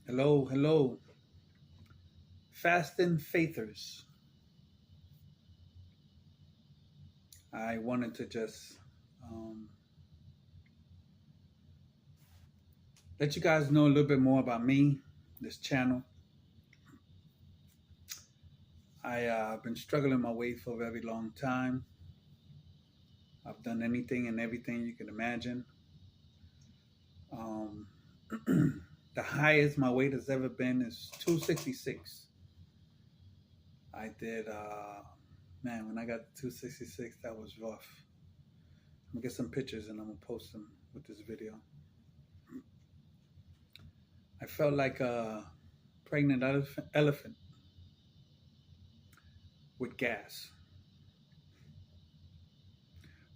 Hello, hello, fasting faithers. I wanted to just um, let you guys know a little bit more about me, this channel. I've been struggling my weight for a very long time. I've done anything and everything you can imagine. Um, the highest my weight has ever been is 266. I did, man, when I got 266, that was rough. I'm gonna get some pictures and I'm gonna post them with this video. I felt like a pregnant elephant with gas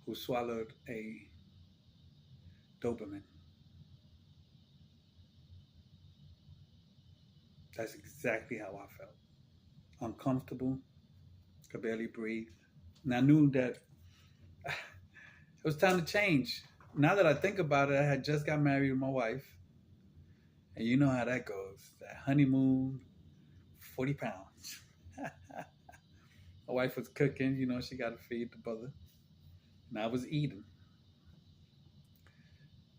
who swallowed a Doberman. That's exactly how I felt. Uncomfortable, could barely breathe. And I knew that it was time to change. Now that I think about it, I had just got married with my wife. And you know how that goes. That honeymoon, 40 pounds. My wife was cooking, she got to feed the brother. And I was eating.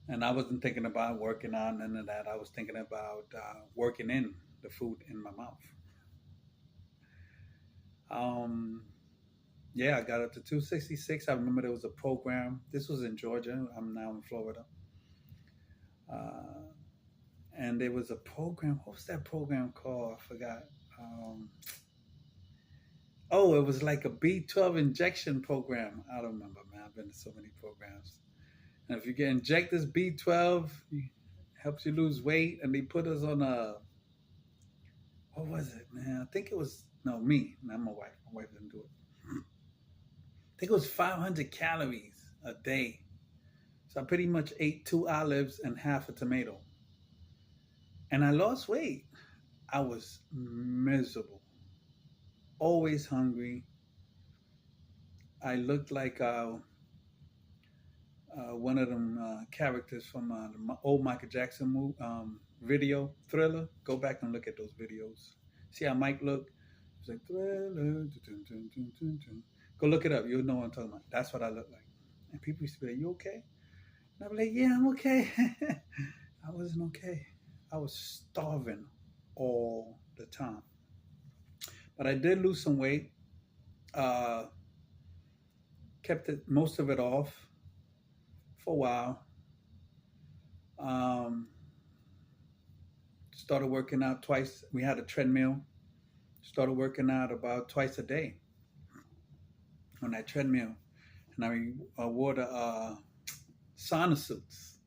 And I wasn't thinking about working out, none of that. I was thinking about working in the food in my mouth. Um, yeah, I got up to 266. I remember there was a program. This was in Georgia. I'm now in Florida. Uh, and there was a program. What was that program called? I forgot. Um, oh, it was like a B12 injection program. I don't remember, man. I've been to so many programs. And if you get inject this B12, it helps you lose weight. And they put us on a, what was it, man? I think it was, no, me, not my wife. My wife didn't do it. I think it was 500 calories a day. So I pretty much ate two olives and half a tomato. And I lost weight. I was miserable, always hungry. I looked like one of them characters from the old Michael Jackson video, Thriller. Go back and look at those videos. See how Mike looked? It's like Thriller. Dun, dun, dun, dun, dun, dun. Go look it up. You'll know what I'm talking about. That's what I look like. And people used to be like, "You okay?" And I'd be like, "Yeah, I'm okay." I wasn't okay. I was starving all the time. But I did lose some weight. Uh, kept it most of it off for a while. Um, started working out twice. We had a treadmill. Started working out about twice a day on that treadmill, and I wore the sauna suits.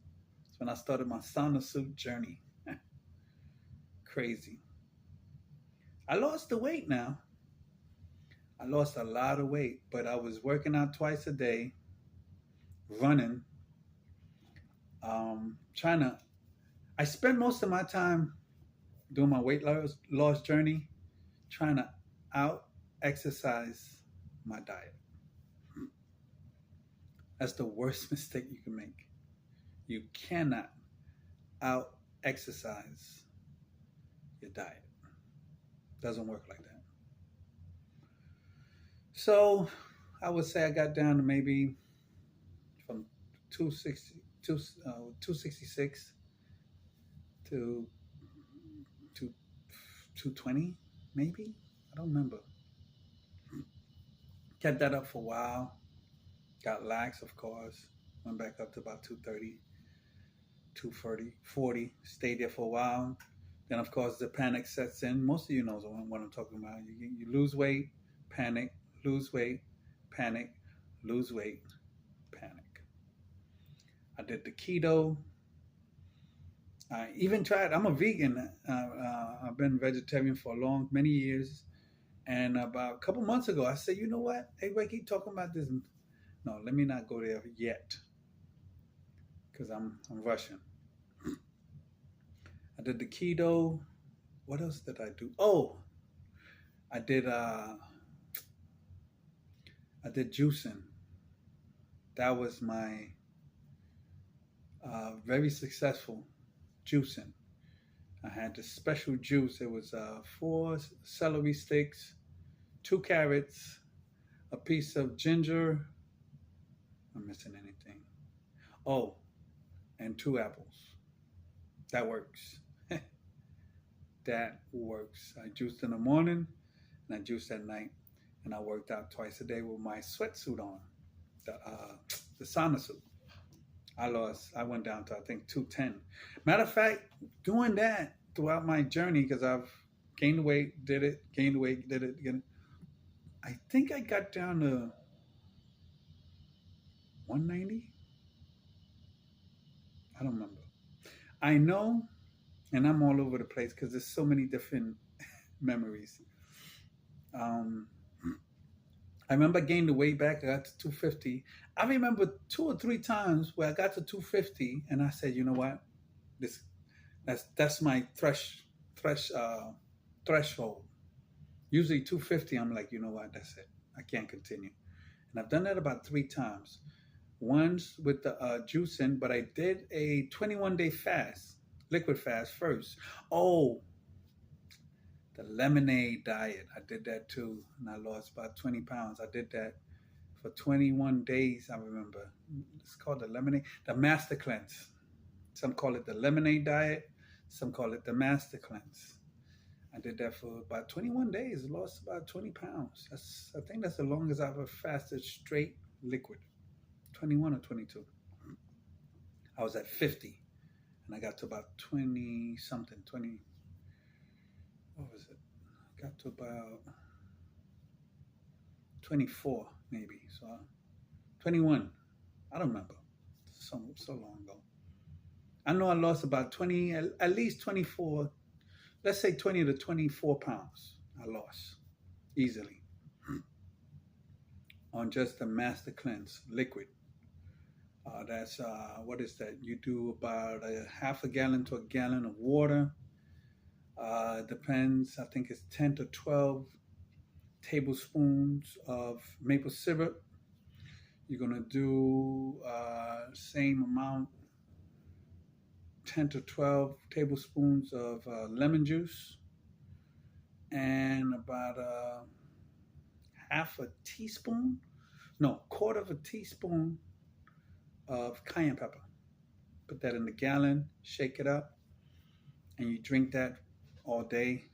That's when I started my sauna suit journey. Crazy. I lost the weight now. I lost a lot of weight, but I was working out twice a day, running, trying to. I spent most of my time doing my weight loss journey, trying to out exercise my diet. That's the worst mistake you can make. You cannot out exercise your diet. Doesn't work like that. So I would say I got down to maybe from 260, 266 to 220, maybe. I don't remember. Kept that up for a while. Got lax, of course. Went back up to about 230, 240, 40. Stayed there for a while. Then, of course, the panic sets in. Most of you know what I'm talking about. You lose weight, panic, lose weight, panic, lose weight, panic. I did the keto. I even tried. I'm a vegan. I've been vegetarian for many years. And about a couple months ago, I said, you know what? Everybody keep talking about this. No, let me not go there yet, because I'm rushing. I did the keto. What else did I do? Oh, I did. I did juicing. That was my very successful juicing. I had this special juice. It was four celery sticks, two carrots, a piece of ginger. I'm missing anything. Oh, and two apples. That works. That works. I juiced in the morning and I juiced at night. And I worked out twice a day with my sweatsuit on, the sauna suit. I went down to, I think, 210. Matter of fact, doing that throughout my journey, because I've gained weight, did it, gained weight, did it again. I think I got down to 190. I don't remember. I know, and I'm all over the place because there's so many different memories. Um, I remember gaining the weight back. I got to 250. I remember two or three times where I got to 250, and I said, you know what, this that's my thresh threshold. Usually 250, I'm like, you know what, that's it. I can't continue. And I've done that about three times. Once with the juicing, but I did a 21-day fast, liquid fast first. Oh, the lemonade diet. I did that too, and I lost about 20 pounds. I did that for 21 days, I remember. It's called the lemonade, the master cleanse. Some call it the lemonade diet, some call it the master cleanse. I did that for about 21 days, lost about 20 pounds. I think that's the longest I've ever fasted straight liquid, 21 or 22. I was at 50 and I got to about 20 something, 20, what was it? I got to about 24 maybe. So 21, I don't remember. So long ago. I know I lost about 20, at least 24, let's say 20 to 24 pounds I lost easily on just the master cleanse liquid. That's what is that? You do about a half a gallon to a gallon of water. Depends. I think it's 10 to 12 tablespoons of maple syrup. You're gonna do same amount, 10 to 12 tablespoons of lemon juice, and about half a teaspoon, no, quarter of a teaspoon of cayenne pepper. Put that in the gallon, shake it up, and you drink that all day.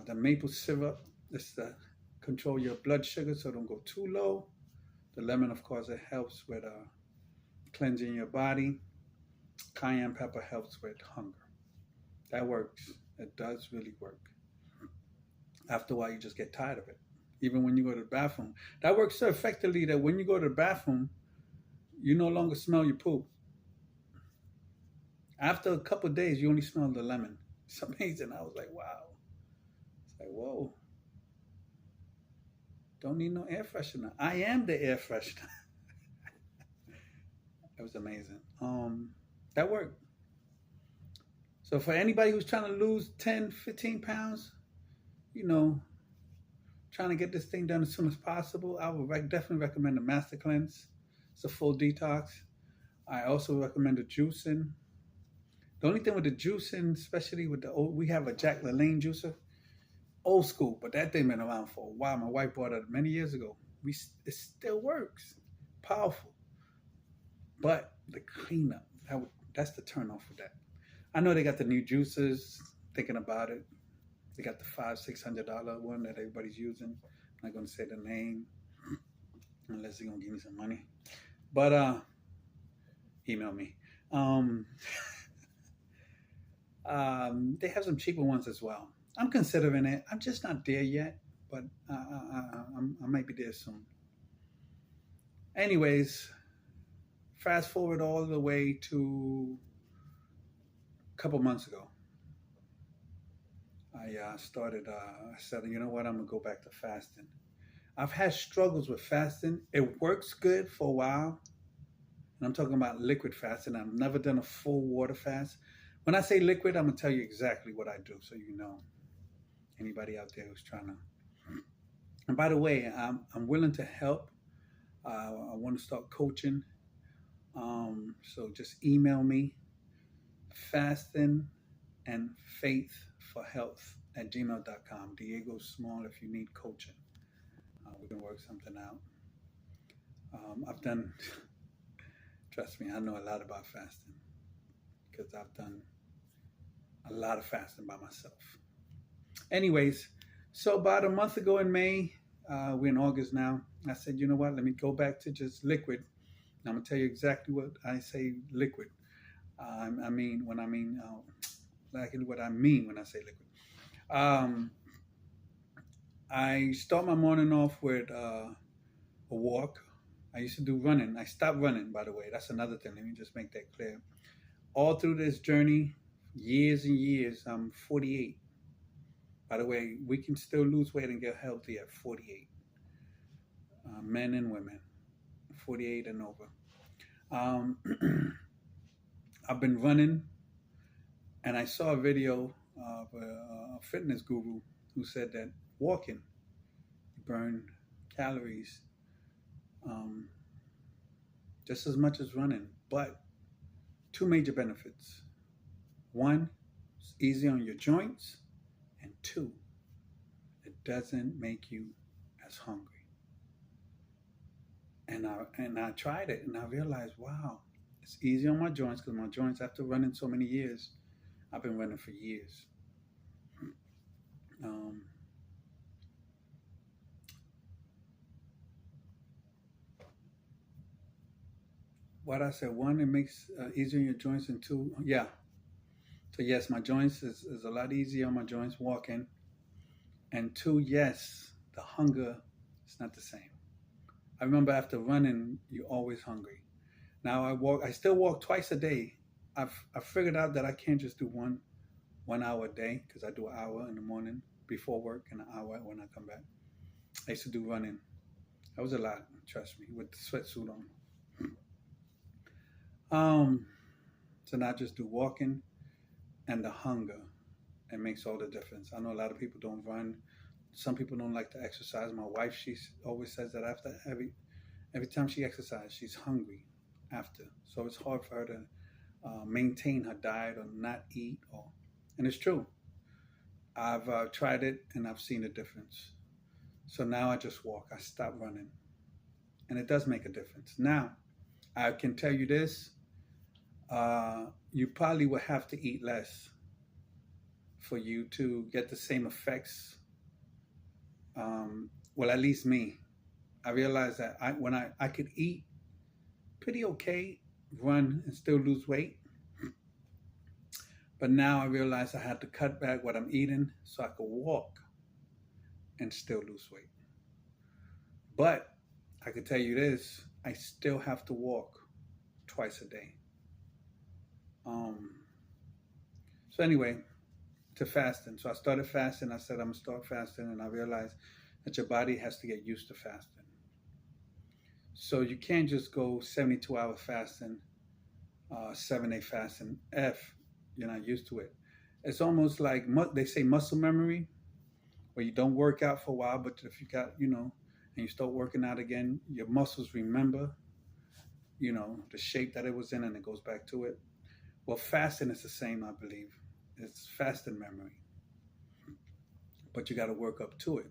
The maple syrup is to control your blood sugar so don't go too low. The lemon, of course, it helps with cleansing your body. Cayenne pepper helps with hunger. That works. It does really work. After a while, you just get tired of it. Even when you go to the bathroom, that works so effectively that when you go to the bathroom, you no longer smell your poop. After a couple of days, you only smell the lemon. It's amazing. I was like, wow. It's like, whoa. Don't need no air freshener. I am the air freshener. It was amazing. That worked. So for anybody who's trying to lose 10, 15 pounds, you know, trying to get this thing done as soon as possible, I would definitely recommend the Master Cleanse. It's a full detox. I also recommend the juicing. The only thing with the juicing, especially with the old, we have a Jack LaLanne juicer, old school, but that thing been around for a while. My wife bought it many years ago. It still works, powerful. But the cleanup, that's the turn off with that. I know they got the new juicers. Thinking about it, they got the $500-600 one that everybody's using. I'm not going to say the name unless they're going to give me some money. But email me. They have some cheaper ones as well. I'm considering it. I'm just not there yet, but I might be there soon. Anyways, fast forward all the way to a couple months ago. I said, you know what, I'm going to go back to fasting. I've had struggles with fasting. It works good for a while. And I'm talking about liquid fasting. I've never done a full water fast. When I say liquid, I'm going to tell you exactly what I do so you know. Anybody out there who's trying to. And by the way, I'm willing to help. I want to start coaching. So just email me, fasting and faithforhealth@gmail.com. Diego Small, if you need coaching, we can work something out. I've done, trust me, I know a lot about fasting because I've done a lot of fasting by myself. Anyways, so about a month ago in May, we're in August now. I said, you know what? Let me go back to just liquid. I'm gonna tell you exactly what I say liquid. I mean when I mean exactly what I mean when I say liquid. Um, I start my morning off with a walk. I used to do running. I stopped running, by the way. That's another thing. Let me just make that clear. All through this journey, years and years, I'm 48. By the way, we can still lose weight and get healthy at 48. Men and women, 48 and over. Um, I've been running, and I saw a video of a fitness guru who said that walking burn calories um, just as much as running, but two major benefits. One, it's easy on your joints, and two, it doesn't make you as hungry. And I tried it, and I realized, wow, it's easy on my joints because my joints, after running so many years, I've been running for years. Um, what I said, one, it makes easier on your joints, and two, yeah. So yes, my joints is a lot easier on my joints walking, and two, yes, the hunger is not the same. I remember after running, you're always hungry. Now I still walk twice a day. I've figured out that I can't just do one hour a day because I do an hour in the morning before work and an hour when I come back. I used to do running. That was a lot, trust me, with the sweatsuit on. Um, so now I just do walking and the hunger. It makes all the difference. I know a lot of people don't run. Some people don't like to exercise. My wife, she always says that after every time she exercises, she's hungry after. So it's hard for her to maintain her diet or not eat. And it's true. I've tried it and I've seen a difference. So now I just walk. I stop running, and it does make a difference. Now I can tell you this: you probably will have to eat less for you to get the same effects. Well, at least me. I realized that when I could eat pretty okay, run and still lose weight. But now I realized I had to cut back what I'm eating so I could walk and still lose weight. But I can tell you this, I still have to walk twice a day. Um, so anyway, to fasting. So I started fasting. I said I'm gonna start fasting, and I realized that your body has to get used to fasting. So you can't just go 72-hour fasting, 7-day fasting if you're not used to it. It's almost like they say muscle memory, where you don't work out for a while, but if you got, and you start working out again, your muscles remember, the shape that it was in, and it goes back to it. Well, fasting is the same, I believe. It's fasting memory, but you got to work up to it.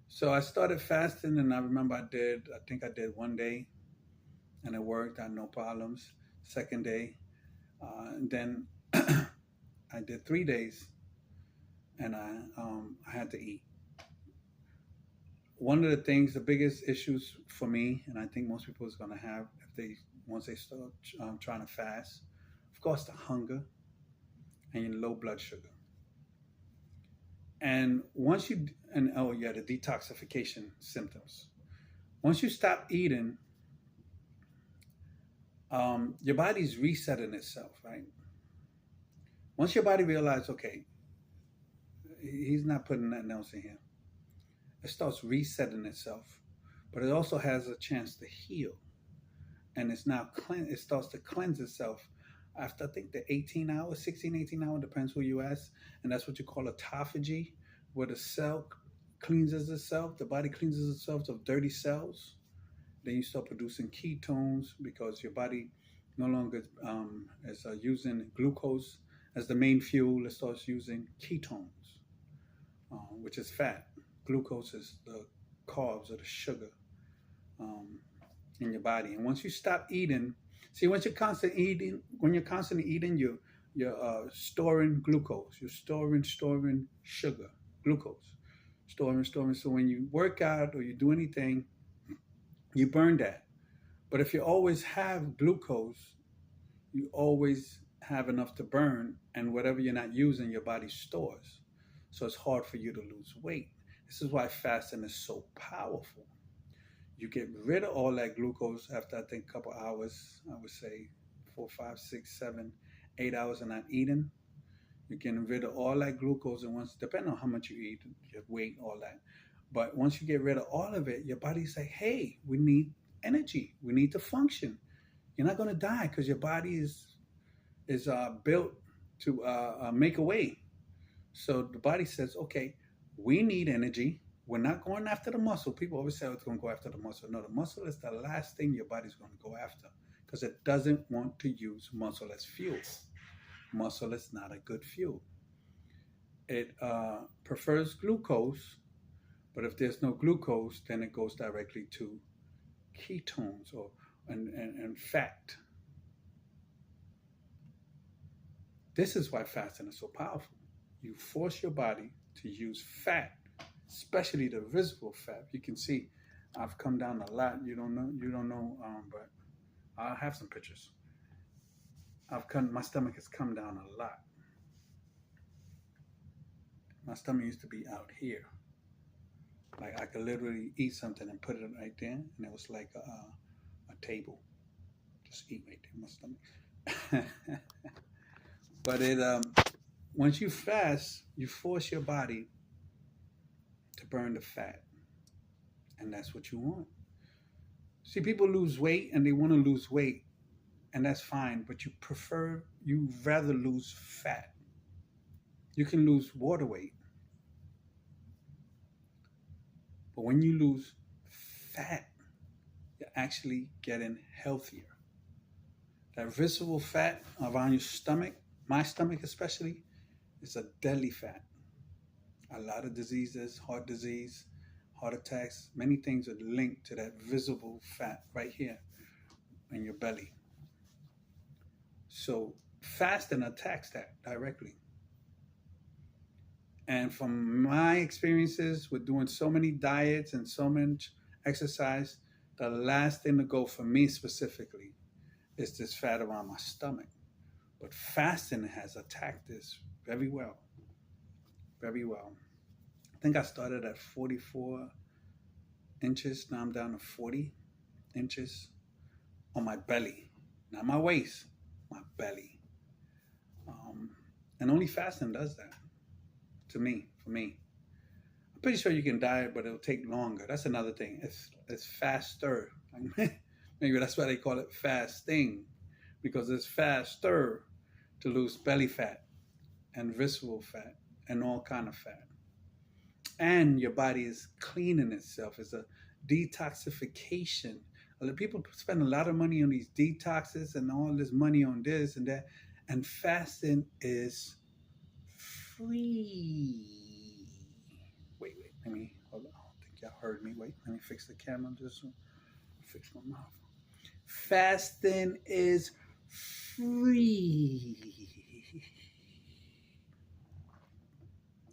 So I started fasting, and I remember I think I did one day, and it worked. I had no problems. Second day, and then I did 3 days, and I had to eat. One of the things, the biggest issues for me, and I think most people is going to have if they once they start trying to fast, of course, the hunger and your low blood sugar. And once you and oh yeah, the detoxification symptoms. Once you stop eating, your body's resetting itself, right? Once your body realizes, okay, he's not putting nothing else in here, it starts resetting itself, but it also has a chance to heal, and it starts to cleanse itself after I think the 18 hours, 16, 18 hours, depends who you ask, and that's what you call autophagy, where the cell cleanses itself, the body cleanses itself of dirty cells. Then you start producing ketones because your body no longer is using glucose as the main fuel, it starts using ketones, which is fat. Glucose is the carbs or the sugar um, in your body. And once you stop eating, see, once you're constantly eating, when you're constantly eating, you're storing glucose. You're storing sugar, glucose, storing. So when you work out or you do anything, you burn that. But if you always have glucose, you always have enough to burn, and whatever you're not using, your body stores. So it's hard for you to lose weight. This is why fasting is so powerful. You get rid of all that glucose after I think a couple hours. I would say 4, 5, 6, 7, 8 hours of not eating. You're getting rid of all that glucose, and once, depending on how much you eat, your weight, all that. But once you get rid of all of it, your body say, "Hey, we need energy. We need to function. You're not going to die because your body is built to make a way." So the body says, "Okay, we need energy. We're not going after the muscle." People always say, "Oh, it's going to go after the muscle." No, the muscle is the last thing your body's going to go after because it doesn't want to use muscle as fuel. Muscle is not a good fuel. It prefers glucose, but if there's no glucose, then it goes directly to ketones and fat. This is why fasting is so powerful. You force your body to use fat, especially the visible fat. You can see I've come down a lot. You don't know, but I'll have some pictures. My stomach has come down a lot. My stomach used to be out here. Like I could literally eat something and put it right there, and it was like a table. Just eat right there in my stomach. But once you fast, you force your body to burn the fat, and that's what you want. See, people lose weight and they want to lose weight, and that's fine, but you rather lose fat. You can lose water weight, but when you lose fat, you're actually getting healthier. That visceral fat around your stomach, my stomach especially, is a deadly fat. A lot of diseases, heart disease, heart attacks, many things are linked to that visible fat right here in your belly. So fasting attacks that directly. And from my experiences with doing so many diets and so much exercise, the last thing to go for me specifically is this fat around my stomach. But fasting has attacked this very well. Very well. I think I started at 44 inches. Now I'm down to 40 inches on my belly. Not my waist, my belly. Um, and only fasting does that to me, for me. I'm pretty sure you can diet, but it'll take longer. That's another thing. It's faster. Maybe that's why they call it fasting, because it's faster to lose belly fat and visceral fat and all kind of fat. And your body is cleaning itself. It's a detoxification. People spend a lot of money on these detoxes and all this money on this and that. And fasting is free. Wait, let me, hold on. I don't think y'all heard me. Wait, let me fix the camera. Just fix my mouth. Fasting is free.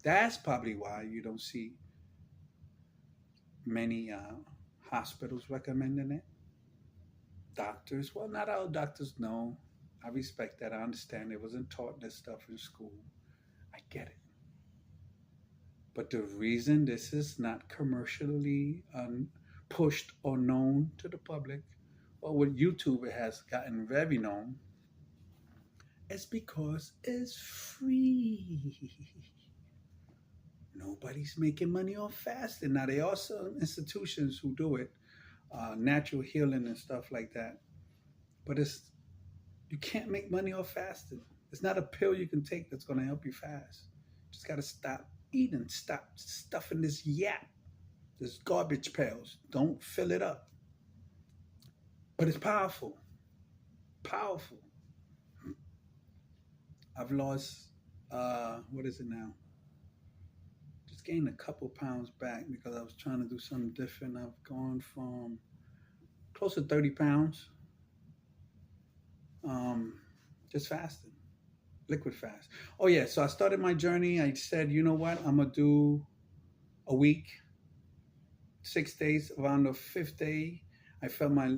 That's probably why you don't see many hospitals recommending it. Doctors, well, not all doctors know. I respect that. I understand they wasn't taught this stuff in school. I get it. But the reason this is not commercially pushed or known to the public, well, with YouTube it has gotten very known, is because it's free. Nobody's making money off fasting. Now, there are some institutions who do it, natural healing and stuff like that. But you can't make money off fasting. It's not a pill you can take that's going to help you fast. You just got to stop eating, stop stuffing this yap, this garbage pails. Don't fill it up. But it's powerful. Powerful. I've lost, what is it now? Just gained a couple pounds back because I was trying to do something different. I've gone from close to 30 pounds, um, just fasting, liquid fast. Oh, yeah. So I started my journey. I said, you know what? I'm going to do a week, 6 days. Around the fifth day, I felt my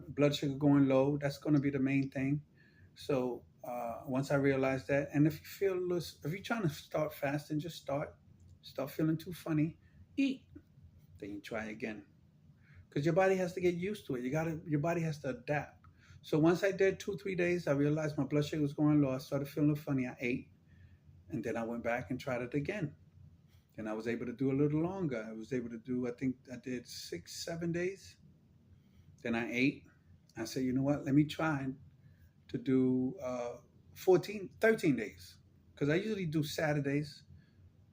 blood sugar going low. That's going to be the main thing. So once I realized that, and if you feel loose, if you're trying to start fasting, just start. Start feeling too funny, eat. Then you try again, because your body has to get used to it. Your body has to adapt. So once I did 2 3 days, I realized my blood sugar was going low. I started feeling funny. I ate, and then I went back and tried it again. Then I was able to do a little longer. I was able to do, I think I did 6 7 days. Then I ate. I said, you know what? Let me try to do 14, 13 days. Because I usually do Saturdays.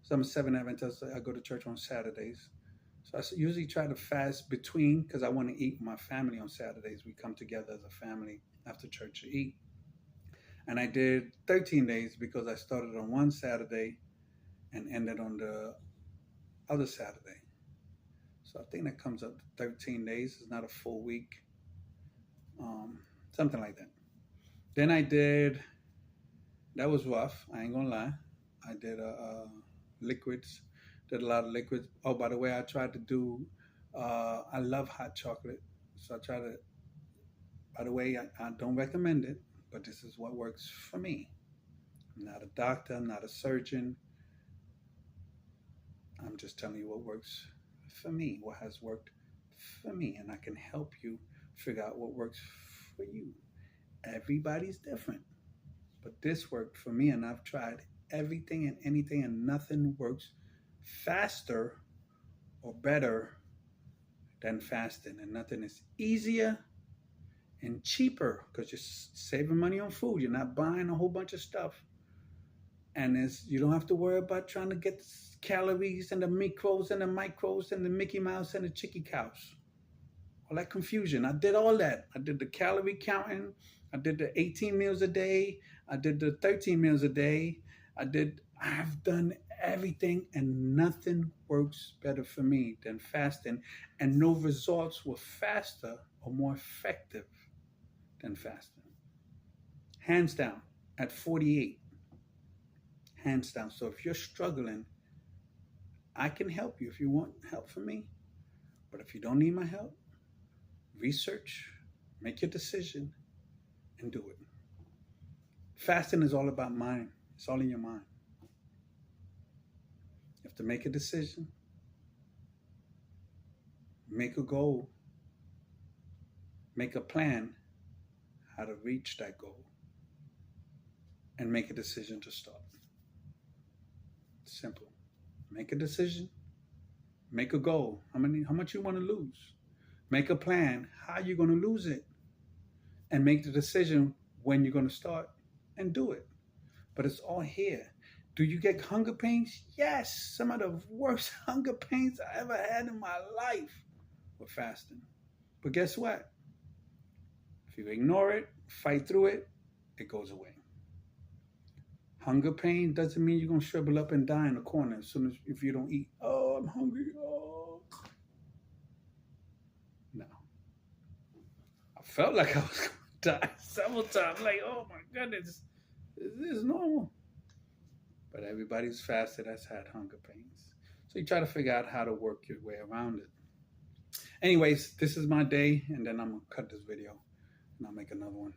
So I'm a seven Adventist. I go to church on Saturdays. So I usually try to fast between, because I want to eat with my family on Saturdays. We come together as a family after church to eat. And I did 13 days because I started on one Saturday and ended on the other Saturday. So I think that comes up to 13 days. It's not a full week, um, something like that. Then I did, that was rough. I ain't gonna lie. I did liquids, did a lot of liquids. Oh, by the way, I tried to do, I love hot chocolate. So I try to, by the way, I don't recommend it, but this is what works for me. I'm not a doctor, I'm not a surgeon. I'm just telling you what works for me, what has worked for me, and I can help you figure out what works for you. Everybody's different, but this worked for me, and I've tried everything and anything, and nothing works faster or better than fasting, and nothing is easier and cheaper because you're saving money on food. You're not buying a whole bunch of stuff, and you don't have to worry about trying to get the calories and the macros and the micros and the Mickey Mouse and the chicky cows. All that confusion. I did all that. I did the calorie counting. I did the 18 meals a day. I did the 13 meals a day. I've done everything, and nothing works better for me than fasting. And no results were faster or more effective than fasting. Hands down, at 48. Hands down. So if you're struggling, I can help you if you want help from me. But if you don't need my help, research, make your decision, and do it. Fasting is all about mind. It's all in your mind. You have to make a decision, make a goal, make a plan how to reach that goal, and make a decision to start. Simple. Make a decision, make a goal. How much you want to lose? Make a plan how you're going to lose it, and make the decision when you're going to start and do it. But it's all here. Do you get hunger pains? Yes, some of the worst hunger pains I ever had in my life were fasting. But guess what? If you ignore it, fight through it, it goes away. Hunger pain doesn't mean you're gonna shrivel up and die in the corner as soon as if you don't eat. Oh, I'm hungry. Oh, no. I felt like I was gonna die several times. Like, oh my goodness, is this normal? But everybody's fasted has had hunger pains. So you try to figure out how to work your way around it. Anyways, this is my day, and then I'm gonna cut this video and I'll make another one.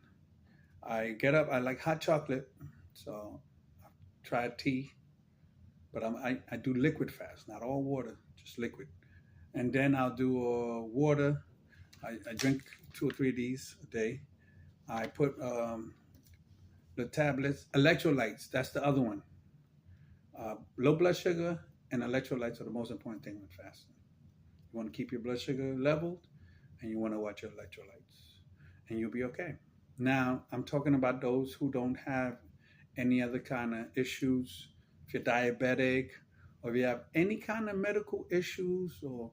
I get up, I like hot chocolate, so I try tea, but I do liquid fast, not all water, just liquid. And then I'll do water. I drink 2 or 3 of these a day. I put the tablets, electrolytes, that's the other one. Low blood sugar and electrolytes are the most important thing with fasting. You want to keep your blood sugar leveled, and you want to watch your electrolytes, and you'll be okay. Now, I'm talking about those who don't have any other kind of issues. If you're diabetic, or if you have any kind of medical issues, or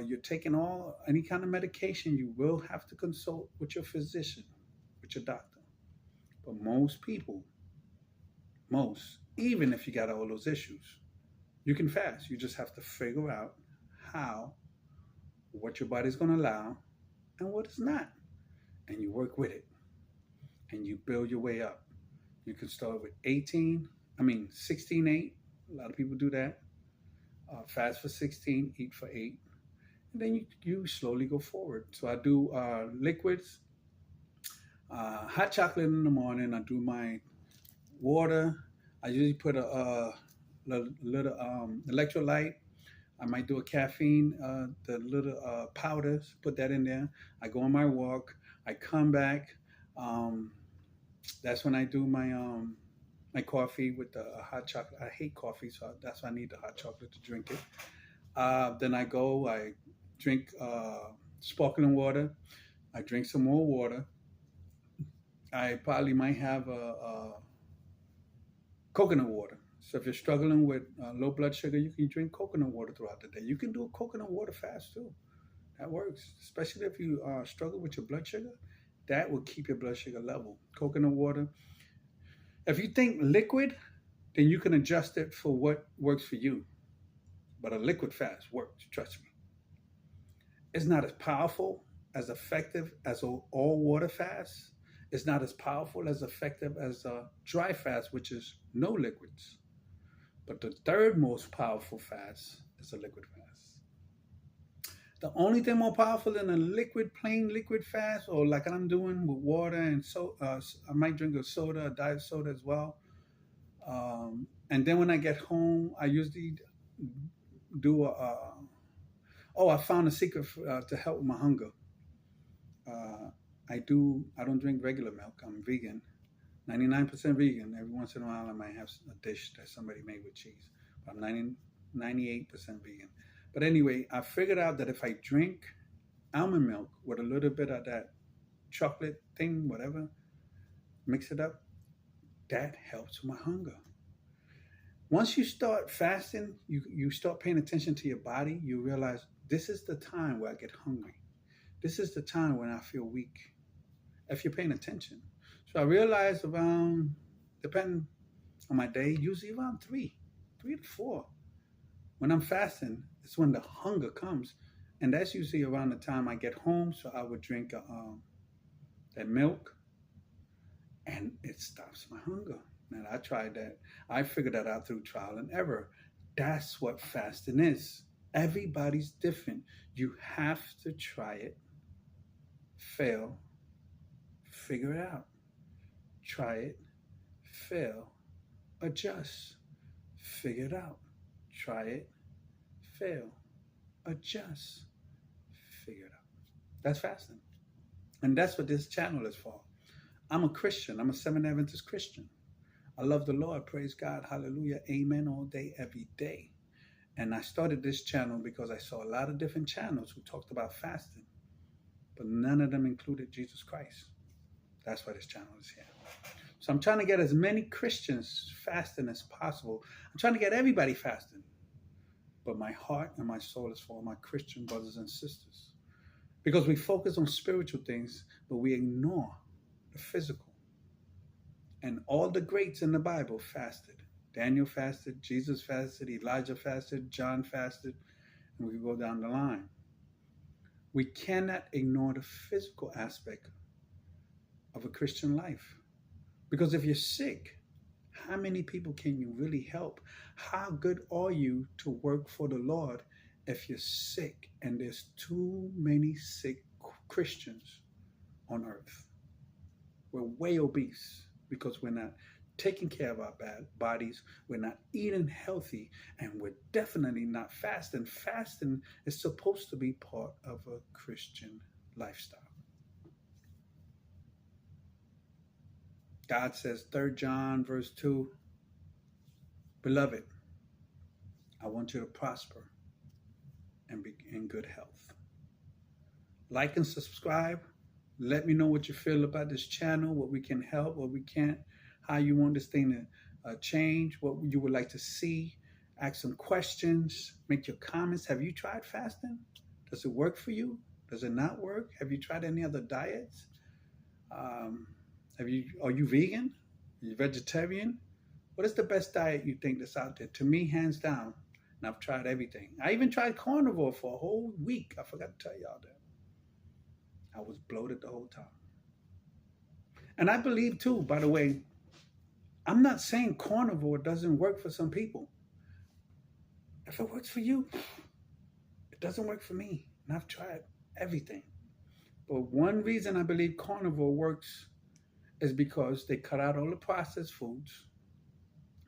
you're taking any kind of medication, you will have to consult with your physician, with your doctor. But most people most, even if you got all those issues. You can fast. You just have to figure out how, what your body's going to allow and what it's not. And you work with it and you build your way up. You can start with 16, 8. A lot of people do that. Fast for 16, eat for 8. And then you slowly go forward. So I do liquids, hot chocolate in the morning. I do my water. I usually put a little electrolyte. I might do a caffeine, the little powders, put that in there. I go on my walk. I come back. Um, that's when I do my coffee with the hot chocolate. I hate coffee, so that's why I need the hot chocolate to drink it. Then I drink sparkling water. I drink some more water. I probably might have a coconut water. So if you're struggling with low blood sugar, you can drink coconut water throughout the day. You can do a coconut water fast too. That works, especially if you struggle with your blood sugar. That will keep your blood sugar level. Coconut water. If you think liquid, then you can adjust it for what works for you. But a liquid fast works, trust me. It's not as powerful, as effective as all water fast. It's not as powerful, as effective as a dry fast, which is no liquids. But the third most powerful fast is a liquid fast. The only thing more powerful than a plain liquid fast, or like I'm doing with water and so, I might drink a soda, a diet soda as well. And then when I get home, I usually do oh, I found a secret to help with my hunger. Uh, I don't drink regular milk. I'm vegan, 99% vegan. Every once in a while, I might have a dish that somebody made with cheese. But I'm 98% vegan. But anyway, I figured out that if I drink almond milk with a little bit of that chocolate thing, whatever, mix it up, that helps my hunger. Once you start fasting, you start paying attention to your body, you realize this is the time where I get hungry. This is the time when I feel weak, if you're paying attention. So I realized around, depending on my day, usually around 3 to 4. When I'm fasting, it's when the hunger comes. And that's usually around the time I get home. So I would drink that milk and it stops my hunger. And I tried that. I figured that out through trial and error. That's what fasting is. Everybody's different. You have to try it, fail, figure it out. Try it, fail, adjust, figure it out. Try it, fail, adjust, figure it out. That's fasting. And that's what this channel is for. I'm a Christian. I'm a Seventh Adventist Christian. I love the Lord. Praise God. Hallelujah. Amen. All day, every day. And I started this channel because I saw a lot of different channels who talked about fasting, but none of them included Jesus Christ. That's why this channel is here. So I'm trying to get as many Christians fasting as possible. I'm trying to get everybody fasting. But my heart and my soul is for my Christian brothers and sisters. Because we focus on spiritual things, but we ignore the physical. And all the greats in the Bible fasted. Daniel fasted, Jesus fasted, Elijah fasted, John fasted, and we can go down the line. We cannot ignore the physical aspect of a Christian life. Because if you're sick, how many people can you really help? How good are you to work for the Lord if you're sick? And there's too many sick Christians on earth. We're way obese because we're not taking care of our bodies. We're not eating healthy, and we're definitely not fasting. Fasting is supposed to be part of a Christian lifestyle. God says, 3 John verse 2, Beloved, I want you to prosper and be in good health. Like and subscribe. Let me know what you feel about this channel, what we can help, what we can't, how you want this thing to change, what you would like to see. Ask some questions, make your comments. Have you tried fasting? Does it work for you? Does it not work? Have you tried any other diets? Are you vegan? Are you vegetarian? What is the best diet you think that's out there? To me, hands down, and I've tried everything. I even tried carnivore for a whole week. I forgot to tell y'all that. I was bloated the whole time. And I believe too, by the way, I'm not saying carnivore doesn't work for some people. If it works for you, it doesn't work for me. And I've tried everything. But one reason I believe carnivore works is because they cut out all the processed foods,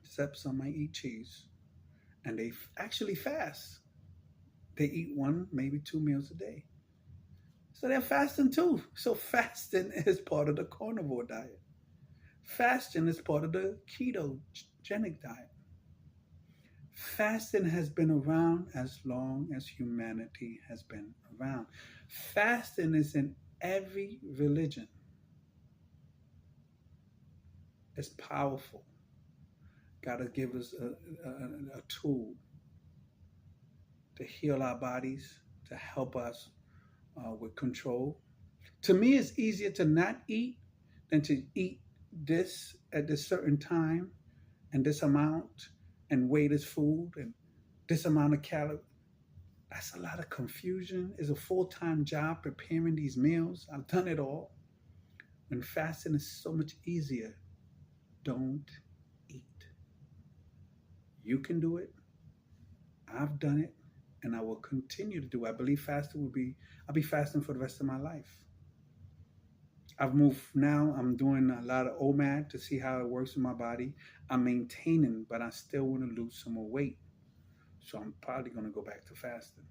except some might eat cheese, and they actually fast. They eat one, maybe two meals a day. So they're fasting too. So fasting is part of the carnivore diet. Fasting is part of the ketogenic diet. Fasting has been around as long as humanity has been around. Fasting is in every religion. It's powerful. God has given us a tool to heal our bodies, to help us with control. To me, it's easier to not eat than to eat this at this certain time and this amount and weigh this food and this amount of calories. That's a lot of confusion. It's a full-time job preparing these meals. I've done it all. When fasting is so much easier, don't eat. You can do it. I've done it, and I will continue to do it. I believe fasting I'll be fasting for the rest of my life. I've moved now. I'm doing a lot of OMAD to see how it works in my body. I'm maintaining, but I still want to lose some more weight. So I'm probably going to go back to fasting.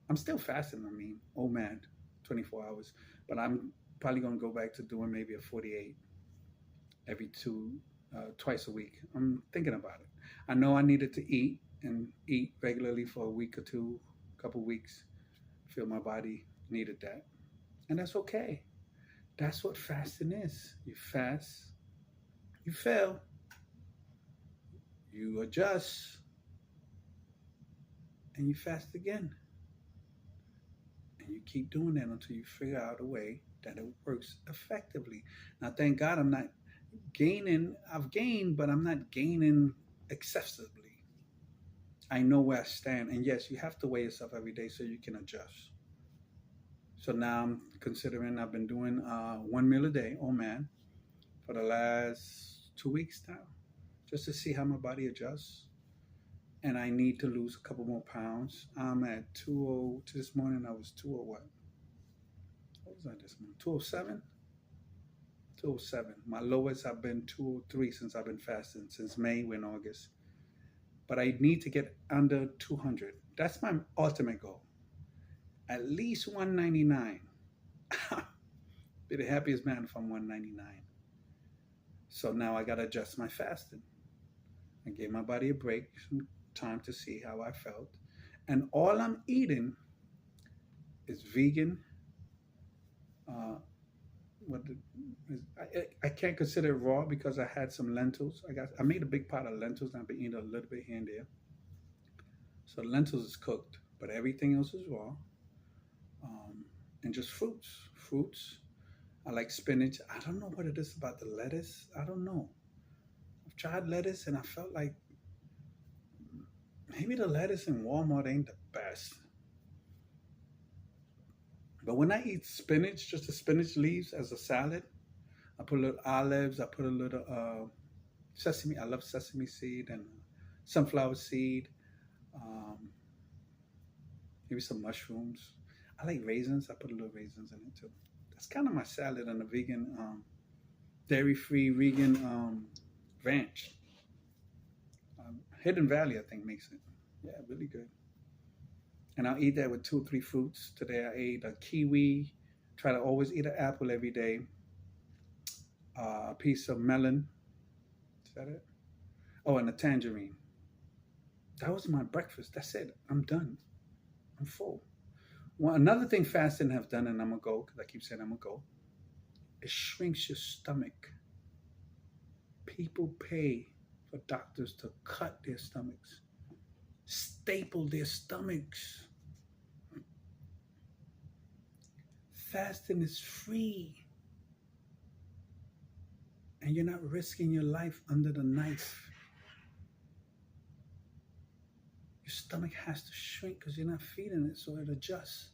I'm still fasting, OMAD, 24 hours, but I'm probably going to go back to doing maybe a 48 twice a week. I'm thinking about it. I know I needed to eat and eat regularly for a week or two, a couple weeks. I feel my body needed that. And that's okay. That's what fasting is. You fast, you fail, you adjust, and you fast again. And you keep doing that until you figure out a way that it works effectively. Now, thank God I'm not gaining. I've gained, but I'm not gaining excessively. I know where I stand. And yes, you have to weigh yourself every day so you can adjust. So now I'm considering, I've been doing one meal a day, oh man, for the last 2 weeks now, just to see how my body adjusts. And I need to lose a couple more pounds. I'm at 20, this morning I was 20 what? What was I this morning? 207? 207. My lowest I've been 203 since I've been fasting, since May, we're in August. But I need to get under 200. That's my ultimate goal. At least 199. Be the happiest man if I'm 199. So now I got to adjust my fasting. I gave my body a break, some time to see how I felt. And all I'm eating is vegan. I can't consider it raw because I had some lentils. I made a big pot of lentils and I've been eating a little bit here and there. So the lentils is cooked, but everything else is raw. And just fruits. Fruits. I like spinach. I don't know what it is about the lettuce. I don't know. I've tried lettuce and I felt like maybe the lettuce in Walmart ain't the best. But when I eat spinach, just the spinach leaves as a salad, I put a little olives, I put a little sesame. I love sesame seed and sunflower seed, um, maybe some mushrooms. I like raisins. I put a little raisins in it too. That's kind of my salad on a vegan, dairy-free vegan ranch. Hidden Valley, I think, makes it. Yeah, really good. And I'll eat that with 2 or 3 fruits. Today I ate a kiwi. Try to always eat an apple every day. A piece of melon. Is that it? Oh, and a tangerine. That was my breakfast. That's it. I'm done. I'm full. Well, another thing fasting have done, and I'm gonna go because I keep saying I'm gonna go. It shrinks your stomach. People pay for doctors to cut their stomachs, staple their stomachs. Fasting is free. and you're not risking your life under the knife. Your stomach has to shrink because you're not feeding it so it adjusts.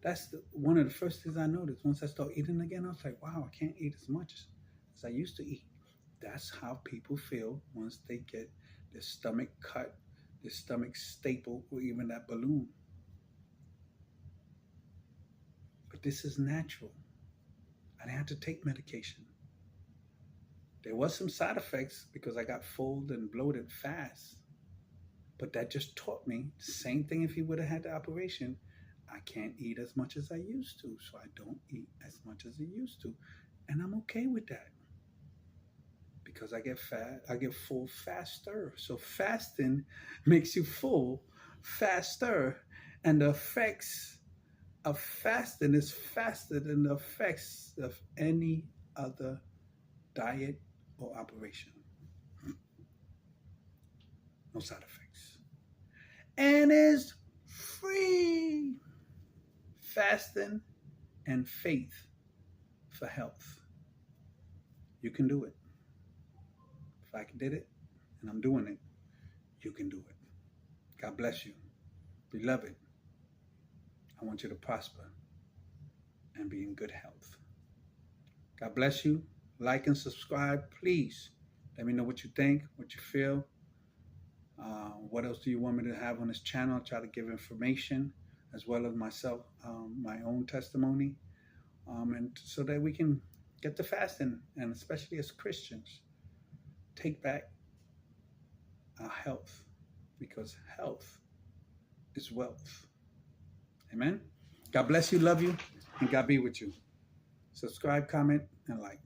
That's one of the first things I noticed. Once I start eating again, I was like, wow, I can't eat as much as I used to eat. That's how people feel once they get their stomach cut, their stomach stapled, or even that balloon. But this is natural. I didn't have to take medication. There was some side effects because I got full and bloated fast. But that just taught me the same thing if he would have had the operation. I can't eat as much as I used to, so I don't eat as much as I used to. And I'm okay with that because I get fat, I get full faster. So fasting makes you full faster. And the effects of fasting is faster than the effects of any other diet or operation. No side effects. And is free. Fasting and faith for health. You can do it. If I did it and I'm doing it, you can do it. God bless you. Beloved, I want you to prosper and be in good health. God bless you. Like and subscribe, please. Let me know what you think, what you feel. What else do you want me to have on this channel? I'll try to give information as well as myself, my own testimony, and so that we can get to fasting, and especially as Christians, take back our health, because health is wealth. Amen. God bless you, love you, and God be with you. Subscribe, comment, and like.